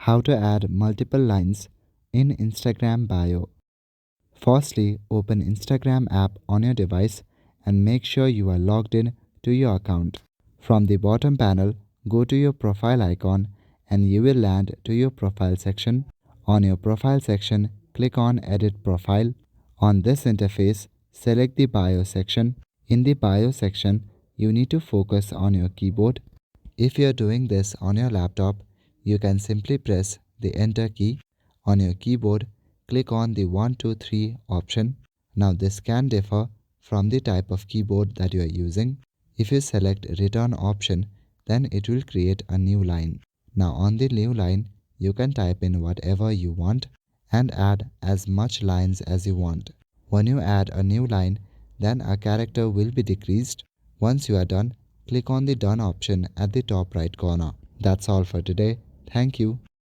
How to add multiple lines in Instagram bio. Firstly, open Instagram app on your device and make sure you are logged in to your account. From the bottom panel, go to your profile icon and you will land to your profile section. On your profile section, click on Edit Profile. On this interface, select the bio section. In the bio section, you need to focus on your keyboard. If you are doing this on your laptop, you can simply press the Enter key. On your keyboard, click on the 1, 2, 3 option. Now this can differ from the type of keyboard that you are using. If you select Return option, then it will create a new line. Now on the new line, you can type in whatever you want and add as much lines as you want. When you add a new line, then a character will be decreased. Once you are done, click on the Done option at the top right corner. That's all for today. Thank you.